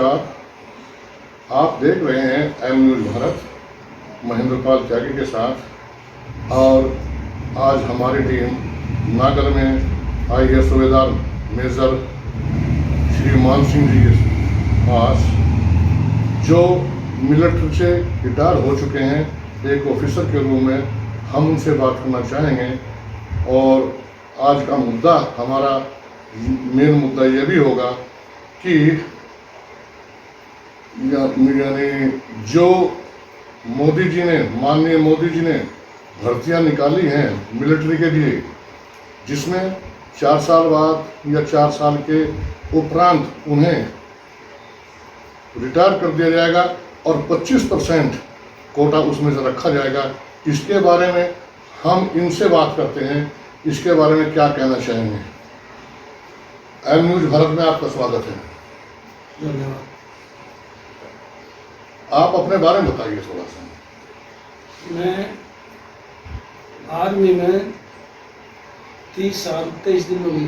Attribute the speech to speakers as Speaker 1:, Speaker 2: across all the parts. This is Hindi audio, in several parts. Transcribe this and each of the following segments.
Speaker 1: नमस्कार। आप देख रहे हैं एम न्यूज़ भारत महेंद्रपाल त्यागी के साथ। और आज हमारी टीम नागल में आई है सूबेदार मेजर श्री मान सिंह जी के पास, जो मिलिट्री से रिटायर हो चुके हैं एक ऑफिसर के रूप में। हम उनसे बात करना चाहेंगे और आज का मुद्दा हमारा मेन मुद्दा ये भी होगा कि यानी जो मोदी जी ने, माननीय मोदी जी ने भर्तियां निकाली हैं मिलिट्री के लिए, जिसमें 4 साल बाद या 4 साल के उपरांत उन्हें रिटायर कर दिया जाएगा और 25% कोटा उसमें से रखा जाएगा। इसके बारे में हम इनसे बात करते हैं, इसके बारे में क्या कहना चाहेंगे। एम न्यूज़ भारत में आपका स्वागत है।
Speaker 2: धन्यवाद।
Speaker 1: आप अपने बारे में बताइए थोड़ा सा।
Speaker 2: मैं आर्मी में 30 साल 23 दिन में हुई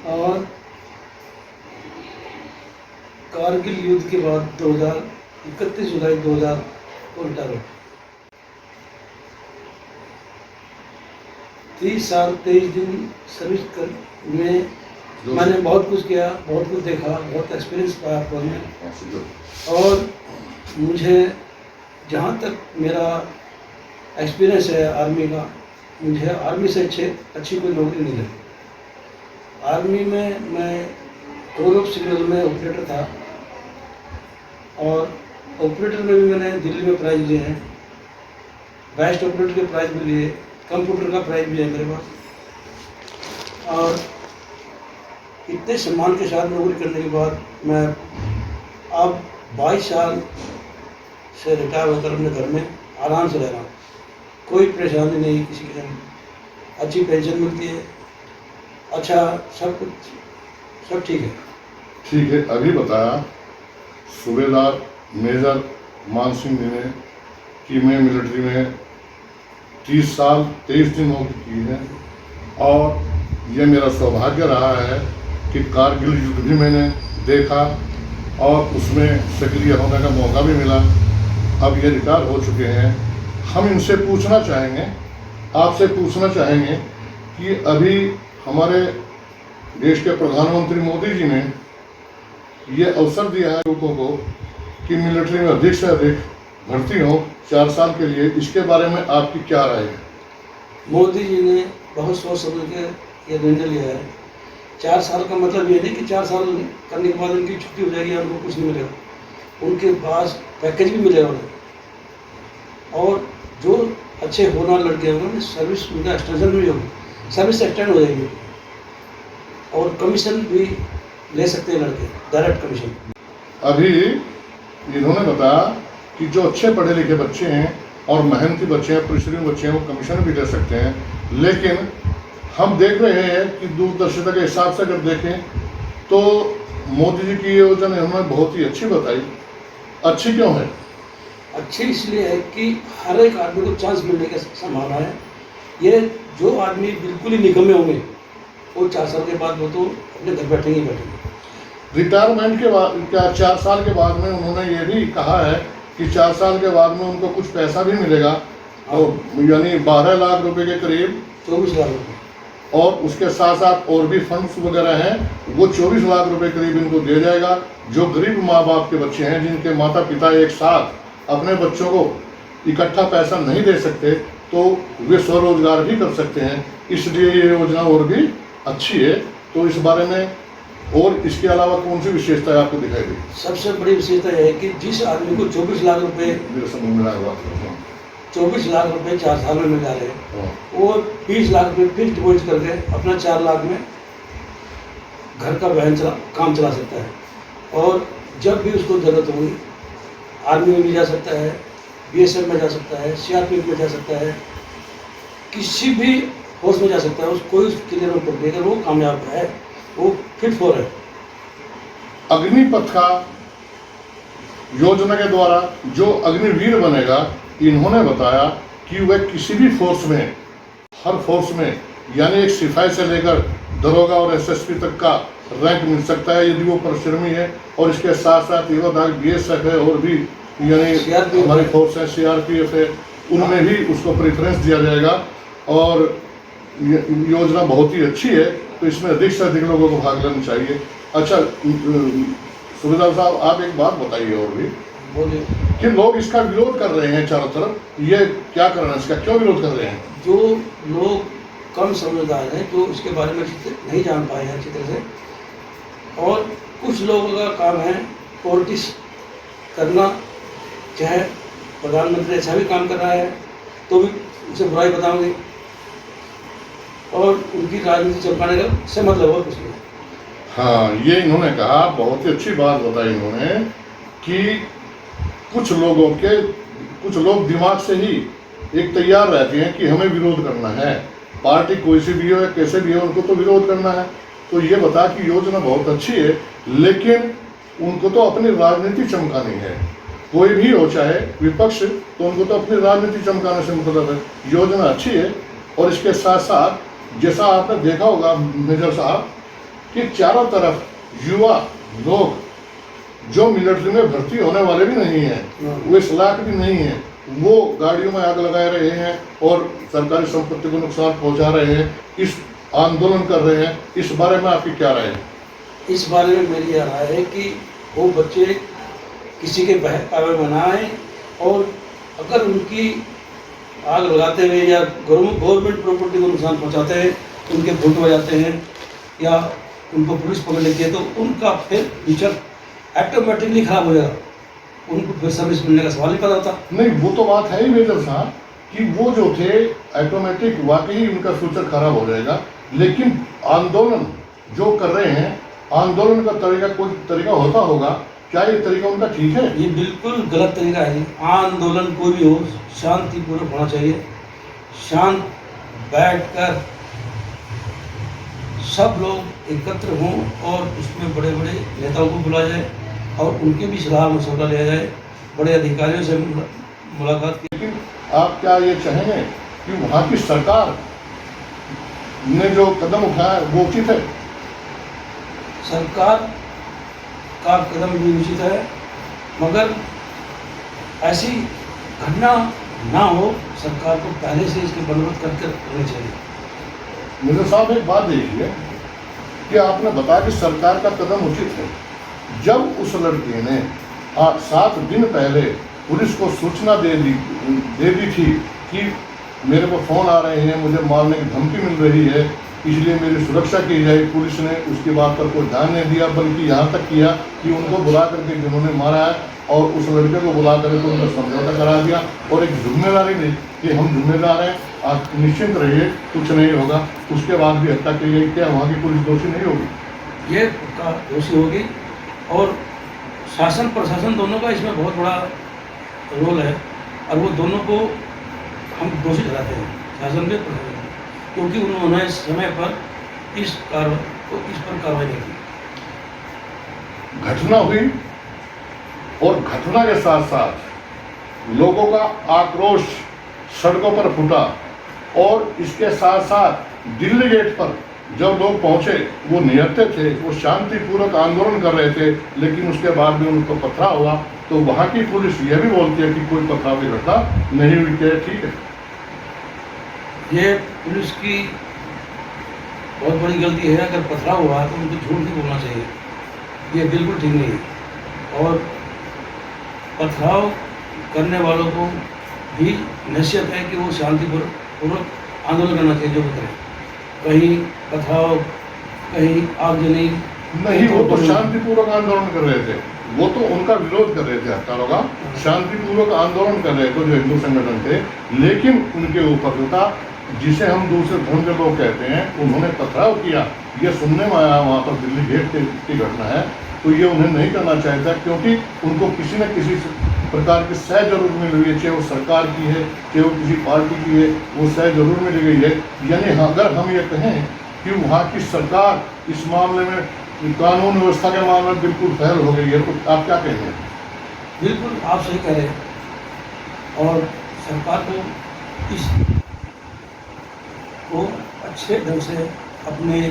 Speaker 2: और कारगिल युद्ध के बाद 31 जुलाई 2000 को रिटायर हुआ। 30 साल 23 दिन सर्विस कर में मैंने बहुत कुछ किया, बहुत कुछ देखा, बहुत एक्सपीरियंस पाया फौज में। और मुझे जहाँ तक मेरा एक्सपीरियंस है आर्मी का, मुझे आर्मी से अच्छी कोई नौकरी नहीं लगी। आर्मी में मैं कोर सिग्नल में ऑपरेटर था और ऑपरेटर में भी मैंने दिल्ली में प्राइज लिए हैं। बेस्ट ऑपरेटर के प्राइज भी लिए, कंप्यूटर का प्राइज भी है मेरे पास। और इतने सम्मान के साथ नौकरी करने के बाद मैं अब 22 साल से रिटायर होकर अपने घर में आराम से रह रहा हूँ। कोई परेशानी नहीं किसी किस्म की, अच्छी पेंशन मिलती है, अच्छा सब कुछ सब ठीक है।
Speaker 1: ठीक है, अभी बताया सूबेदार मेजर मान सिंह जी ने कि मैं मिलिट्री में 30 साल 23 दिन नौकरी की है और यह मेरा सौभाग्य रहा है कि कारगिल युद्ध भी मैंने देखा और उसमें सक्रिय होने का मौका भी मिला। अब ये रिटायर हो चुके हैं। हम इनसे पूछना चाहेंगे, आपसे पूछना चाहेंगे कि अभी हमारे देश के प्रधानमंत्री मोदी जी ने ये अवसर दिया है लोगों को कि मिलिट्री में अधिक से अधिक भर्ती हो 4 साल के लिए, इसके बारे में आपकी क्या राय है?
Speaker 2: मोदी जी ने बहुत सोच समझ के ये निर्णय लिया है। 4 साल का मतलब ये नहीं कि 4 साल करने के बाद उनकी छुट्टी हो जाएगी और उनको कुछ नहीं मिलेगा। उनके पास पैकेज भी मिलेगा उन्हें, और जो अच्छे होनहार लड़के हैं उन्होंने सर्विस उनका एक्सटेंशन भी होगी, सर्विस एक्सटेंड हो जाएगी और कमीशन भी ले सकते हैं लड़के, डायरेक्ट कमीशन।
Speaker 1: अभी इन्होंने बताया कि जो अच्छे पढ़े लिखे बच्चे हैं और मेहनती बच्चे हैं, परिश्रमी बच्चे हैं, वो कमीशन भी ले सकते हैं। लेकिन हम देख रहे हैं कि दूरदर्शिता के हिसाब से अगर देखें तो मोदी जी की योजना उन्होंने बहुत ही अच्छी बताई। अच्छी क्यों है?
Speaker 2: अच्छी इसलिए है कि हर एक आदमी को चांस मिलने की संभावना है। ये जो आदमी बिल्कुल ही निकम्मे होंगे वो 4 साल के बाद वो तो अपने घर बैठेंगे ही बैठेंगे।
Speaker 1: रिटायरमेंट के बाद क्या 4 साल के बाद में उन्होंने ये भी कहा है कि 4 साल के बाद में उनको कुछ पैसा भी मिलेगा, और यानी 12 लाख रुपए के करीब,
Speaker 2: 24 लाख रुपये,
Speaker 1: और उसके साथ साथ और भी फंड्स वगैरह हैं, वो 24 लाख रुपए करीब इनको दिया जाएगा। जो गरीब माँ बाप के बच्चे हैं, जिनके माता पिता एक साथ अपने बच्चों को इकट्ठा पैसा नहीं दे सकते, तो वे स्वरोजगार भी कर सकते हैं। इसलिए ये योजना और भी अच्छी है। तो इस बारे में और इसके अलावा कौन सी विशेषता आपको दिखाई दी?
Speaker 2: सबसे बड़ी विशेषता यह है कि जिस आदमी को 24 लाख रुपए 24 लाख रुपए 4 साल में मिल जा रहे हैं, वो 20 लाख रुपए फिक्स डिपॉजिट करके अपना 4 लाख में घर का काम चला सकता है। और जब भी उसको ज़रूरत होगी आर्मी में भी जा सकता है, BSF में जा सकता है, CRPF में जा सकता है, किसी भी फोर्स में जा सकता है। उसको उसके लिए अगर वो कामयाब है, वो फिट फॉर है।
Speaker 1: अग्निपथ का योजना के द्वारा जो अग्निवीर बनेगा, इन्होंने बताया कि वह किसी भी फोर्स में, हर फोर्स में, यानी एक सिपाही से लेकर दरोगा और SSP तक का रैंक मिल सकता है यदि वो परिश्रमी है। और इसके साथ साथ ये बता BSF है और भी यानी
Speaker 2: CRPF
Speaker 1: हमारी फोर्स है, CRPF है, उनमें भी उसको प्रेफरेंस दिया जाएगा। और ये योजना बहुत ही अच्छी है, तो इसमें अधिक से अधिक लोगों को भाग लेना चाहिए। अच्छा सुबेदार साहब, आप एक बात बताइए और भी
Speaker 2: बोलिए।
Speaker 1: कि लोग इसका विरोध कर रहे हैं चारों तरफ, ये क्या कर रहे हैं, इसका क्यों विरोध कर रहे हैं?
Speaker 2: जो लोग कम समझदार हैं, जो इसके बारे में नहीं जान पाए हैं अच्छी तरह से, और कुछ लोगों का काम है पॉलिटिक्स करना, चाहे प्रधानमंत्री अच्छा भी काम कर रहा है तो भी उसे बुराई बताओगे, और उनकी राजनीति चमकाने का से मतलब और कुछ नहीं।
Speaker 1: हाँ, ये इन्होंने कहा, बहुत ही अच्छी बात बताई इन्होंने कि कुछ लोग दिमाग से ही एक तैयार रहते हैं कि हमें विरोध करना है, पार्टी कोई सी भी हो या कैसे भी हो, उनको तो विरोध करना है। तो ये बता कि योजना बहुत अच्छी है, लेकिन उनको तो अपनी राजनीति चमकानी है। कोई भी हो, चाहे विपक्ष, तो उनको तो अपनी राजनीति चमकाने से मतलब है। योजना अच्छी है, और इसके साथ साथ जैसा आपने देखा होगा मेजर साहब कि चारों तरफ युवा लोग जो मिलिट्री में भर्ती होने वाले भी नहीं हैं, वो इस लायक भी नहीं हैं, वो गाड़ियों में आग लगा रहे हैं और सरकारी संपत्ति को नुकसान पहुंचा रहे हैं, इस आंदोलन कर रहे हैं। इस बारे में आपकी क्या राय है?
Speaker 2: इस बारे में मेरी यह राय है कि वो बच्चे किसी के बहकावे में ना आए, और अगर उनकी आग लगाते हुए या गवर्नमेंट प्रॉपर्टी को नुकसान पहुंचाते हैं, उनके फोटो बजाते हैं या उनको पुलिस पकड़ लेती है, तो उनका फिर फ्यूचर ऑटोमेटिकली खराब हो जाएगा, उनको फिर सर्विस मिलने का सवाल नहीं पैदा होता।
Speaker 1: नहीं, वो तो बात है ही मेजर साहब कि वो जो थे ऑटोमेटिक वाकई उनका फ्यूचर खराब हो जाएगा, लेकिन आंदोलन जो कर रहे हैं, आंदोलन का तरीका कोई तरीका होता होगा, क्या ये तरीका उनका ठीक है?
Speaker 2: ये बिल्कुल गलत तरीका है। आंदोलन कोई भी हो शांतिपूर्वक होना चाहिए, शांत बैठकर सब लोग एकत्र हों और उसमें बड़े बड़े नेताओं को बुलाया जाए और उनके भी सलाह मशवरा लिया जाए, बड़े अधिकारियों से मुलाकात की।
Speaker 1: लेकिन आप क्या ये चाहेंगे कि वहाँ की सरकार ने जो कदम उठाया वो उचित है?
Speaker 2: सरकार का कदम भी उचित है, मगर ऐसी घटना ना हो, सरकार को पहले से इसके बंदोबस्त करके रखने चाहिए।
Speaker 1: मिर्जा साहब, एक बात देखिए कि आपने बताया कि सरकार का कदम उचित है। जब उस लड़के ने 7 दिन पहले पुलिस को सूचना दे दी थी कि मेरे को फ़ोन आ रहे हैं, मुझे मारने की धमकी मिल रही है, इसलिए मेरी सुरक्षा की जाए, पुलिस ने उसकी बात पर कोई ध्यान नहीं दिया, बल्कि यहाँ तक किया कि उनको बुला करके जिन्होंने मारा है और उस लड़के को बुला करके उनका समझौता करा दिया और एक जिम्मेदारी दी कि हम जिम्मेदार हैं, आप निश्चिंत रहिए, कुछ नहीं होगा। उसके बाद भी हत्या की गई, क्या वहाँ की पुलिस दोषी नहीं होगी?
Speaker 2: ये पक्का दोषी होगी, और शासन प्रशासन दोनों का इसमें बहुत बड़ा रोल है, और वो दोनों को हम दोषी ठहराते हैं, शासन भी प्रशासन, क्योंकि उन्होंने समय पर इस पर कार्रवाई नहीं की।
Speaker 1: घटना हुई और घटना के साथ साथ लोगों का आक्रोश सड़कों पर फूटा, और इसके साथ साथ दिल्ली गेट पर जब लोग पहुंचे, वो निहत्थे थे, वो शांतिपूर्वक आंदोलन कर रहे थे, लेकिन उसके बाद भी उनको पथराव हुआ। तो वहाँ की पुलिस यह भी बोलती है कि कोई पथराव की घटना नहीं हुई। क्या ठीक है?
Speaker 2: ये पुलिस की बहुत बड़ी गलती है। अगर पथराव हुआ तो उनको झूठ नहीं बोलना चाहिए, ये बिल्कुल ठीक नहीं है। और पथराव करने वालों को भी नसीहत है कि वो शांतिपूर्वक आंदोलन करना चाहिए, जो भी करें। कहीं पथराव, कहीं आगजनी
Speaker 1: नहीं, वो तो शांतिपूर्वक आंदोलन कर रहे थे, वो तो उनका विरोध कर रहे थे, हत्यारों का शांतिपूर्वक आंदोलन कर रहे थे जो हिंदू संगठन थे। लेकिन उनके ऊपर जो था, जिसे हम दूसरे धर्म के लोग कहते हैं, उन्होंने पथराव किया। ये सुनने में आया वहाँ पर दिल्ली गेट की घटना है, तो ये उन्हें नहीं करना चाहिए था, क्योंकि उनको किसी न किसी प्रकार की सह जरूर मिल रही है, चाहे वो सरकार की है, चाहे वो किसी पार्टी की है, वो सह जरूर मिल गई है। यानी अगर हम ये कहें कि वहाँ की सरकार इस मामले में, कानून व्यवस्था के मामले में बिल्कुल फेल हो गई है, तो आप क्या कहेंगे?
Speaker 2: बिल्कुल आप सही कह रहे हैं, और सरकार को इस को अच्छे ढंग से अपने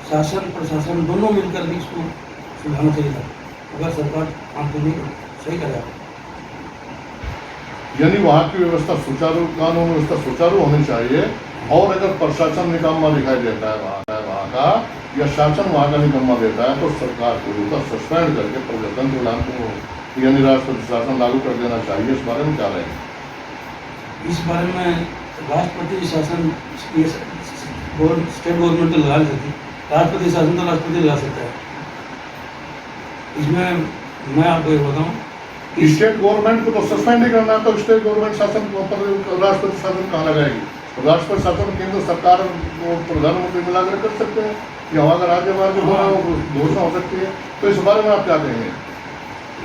Speaker 2: शासन प्रशासन दोनों मिलकर भी इसको सुधारना चाहिए था, अगर सरकार काम को नहीं सही करे।
Speaker 1: यानी वहाँ की व्यवस्था सुचारू, कानून व्यवस्था सुचारू होनी चाहिए। और अगर प्रशासन निकम्मा दिखाई देता है वहाँ का या शासन वहाँ का निकम्मा देता है तो सरकार को उसका सस्पेंड करके प्रजातंत्र लागू यानी राष्ट्रपति शासन लागू कर देना चाहिए। इस बारे में क्या रहेगा?
Speaker 2: इस बारे में राष्ट्रपति शासन ये स्टेट गवर्नमेंट तो लगा नहीं सकती, राष्ट्रपति शासन तो राष्ट्रपति लगा सकता है। इसमें मैं आपको ये बताऊँ,
Speaker 1: स्टेट गवर्नमेंट को तो सस्पेंड नहीं करना, तो स्टेट गवर्नमेंट शासन पर राष्ट्रपति शासन कहाँ लगाएगी? राष्ट्रपति शासन केंद्र सरकार प्रधानमंत्री मिलाकर कर सकते हैं या वहाँ का राज्यपाल जो घोषणा हो सकती है। तो इस बारे में आप क्या कहेंगे?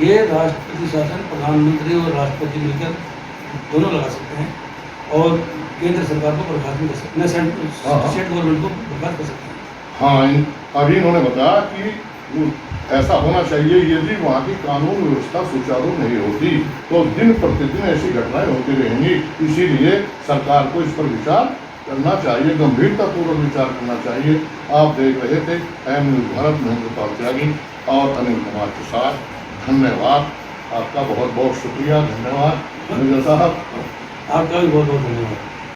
Speaker 2: ये राष्ट्रपति शासन प्रधानमंत्री और राष्ट्रपति मिलकर दोनों लगा सकते हैं और केंद्र सरकार को बर्खास्त कर सकते हैं, स्टेट गवर्नमेंट को बर्खास्त कर सकते हैं।
Speaker 1: हाँ, अभी इन्होंने बताया कि ऐसा होना चाहिए। यदि वहाँ की कानून व्यवस्था सुचारू नहीं होती तो दिन प्रतिदिन ऐसी घटनाएं होती रहेंगी। इसीलिए सरकार को इस पर विचार करना चाहिए, गंभीरतापूर्वक विचार करना चाहिए। आप देख रहे थे एम न्यूज़ भारत, महेंद्र पाल त्यागी और अनिल कुमार के साथ। धन्यवाद, आपका बहुत बहुत शुक्रिया। धन्यवाद मेजर साहब,
Speaker 2: आपका भी बहुत बहुत धन्यवाद।